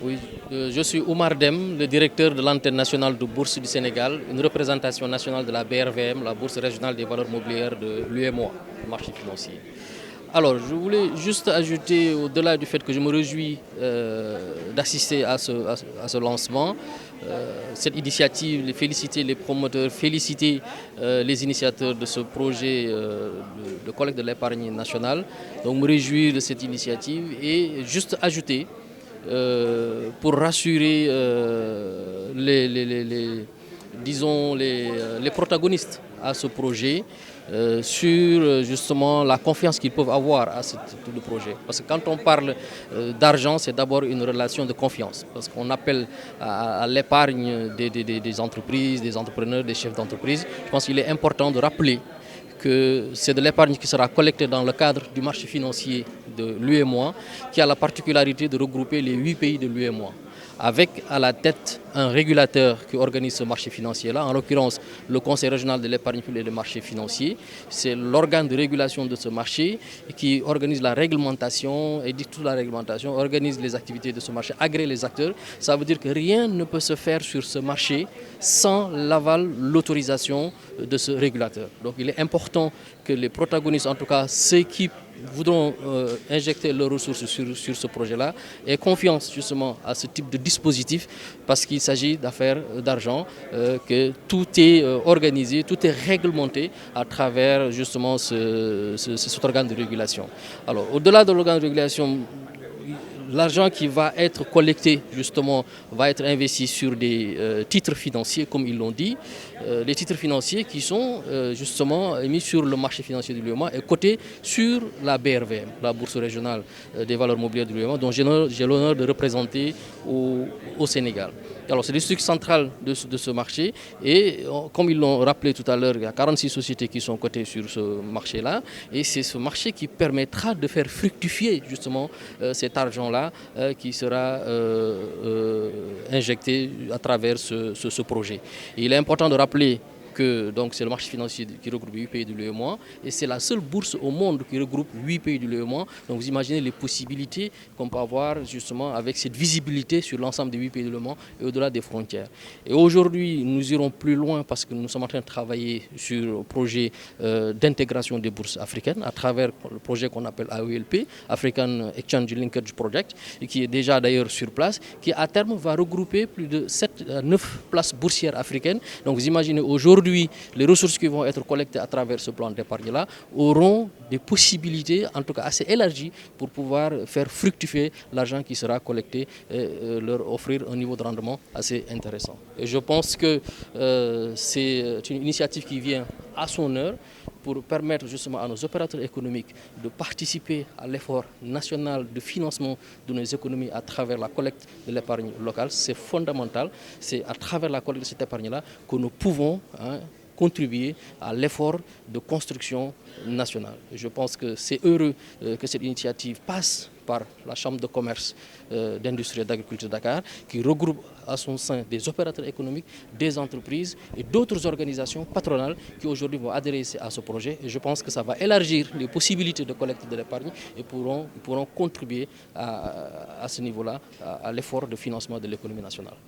Oui, je suis Oumar Dem, le directeur de l'antenne nationale de Bourse du Sénégal, une représentation nationale de la BRVM, la Bourse régionale des valeurs mobilières de l'UEMOA, le marché financier. Alors, je voulais juste ajouter, au-delà du fait que je me réjouis d'assister à ce lancement, cette initiative, féliciter les promoteurs, féliciter les initiateurs de ce projet de collecte de l'épargne nationale. Donc, me réjouir de cette initiative et juste ajouter pour rassurer disons les protagonistes à ce projet sur justement la confiance qu'ils peuvent avoir à ce type de projet. Parce que quand on parle d'argent, c'est d'abord une relation de confiance. Parce qu'on appelle à l'épargne des entreprises, des entrepreneurs, des chefs d'entreprise. Je pense qu'il est important de rappeler que c'est de l'épargne qui sera collectée dans le cadre du marché financier de l'UEMOA, qui a la particularité de regrouper les 8 pays de l'UEMOA, avec à la tête un régulateur qui organise ce marché financier-là, en l'occurrence le Conseil régional de l'épargne publique et des marchés financiers. C'est l'organe de régulation de ce marché qui organise la réglementation, édicte toute la réglementation, organise les activités de ce marché, agrée les acteurs. Ça veut dire que rien ne peut se faire sur ce marché sans l'aval, l'autorisation de ce régulateur. Donc il est important que les protagonistes, en tout cas ceux qui voudront injecter leurs ressources sur ce projet-là aient confiance justement à ce type de dispositif parce qu'il s'agit d'affaires d'argent, que tout est organisé, tout est réglementé à travers justement cet organe de régulation. Alors au-delà de l'organe de régulation, l'argent qui va être collecté, justement, va être investi sur des titres financiers, comme ils l'ont dit. Les titres financiers qui sont justement mis sur le marché financier de l'UEMOA et cotés sur la BRVM, la Bourse régionale des valeurs mobilières de l'UEMOA, dont j'ai l'honneur de représenter au Sénégal. Alors, c'est le truc central de ce marché et comme ils l'ont rappelé tout à l'heure, il y a 46 sociétés qui sont cotées sur ce marché-là et c'est ce marché qui permettra de faire fructifier justement cet argent-là qui sera injecté à travers ce projet. Et il est important de rappeler que c'est le marché financier qui regroupe 8 pays de l'UEMOA et c'est la seule bourse au monde qui regroupe 8 pays de l'UEMOA. Donc vous imaginez les possibilités qu'on peut avoir justement avec cette visibilité sur l'ensemble des 8 pays de l'UEMOA et au-delà des frontières. Et aujourd'hui, nous irons plus loin parce que nous sommes en train de travailler sur un projet d'intégration des bourses africaines à travers le projet qu'on appelle AELP, African Exchange Linkage Project, et qui est déjà d'ailleurs sur place, qui à terme va regrouper plus de 7 à 9 places boursières africaines. Donc vous imaginez aujourd'hui, les ressources qui vont être collectées à travers ce plan d'épargne-là auront des possibilités, en tout cas assez élargies, pour pouvoir faire fructifier l'argent qui sera collecté et leur offrir un niveau de rendement assez intéressant. Et je pense que c'est une initiative qui vient à son heure pour permettre justement à nos opérateurs économiques de participer à l'effort national de financement de nos économies à travers la collecte de l'épargne locale. C'est fondamental. C'est à travers la collecte de cette épargne-là que nous pouvons contribuer à l'effort de construction nationale. Et je pense que c'est heureux que cette initiative passe par la Chambre de commerce, d'industrie et d'agriculture de Dakar, qui regroupe à son sein des opérateurs économiques, des entreprises et d'autres organisations patronales qui aujourd'hui vont adhérer à ce projet. Et je pense que ça va élargir les possibilités de collecte de l'épargne et pourront contribuer à ce niveau-là, à l'effort de financement de l'économie nationale.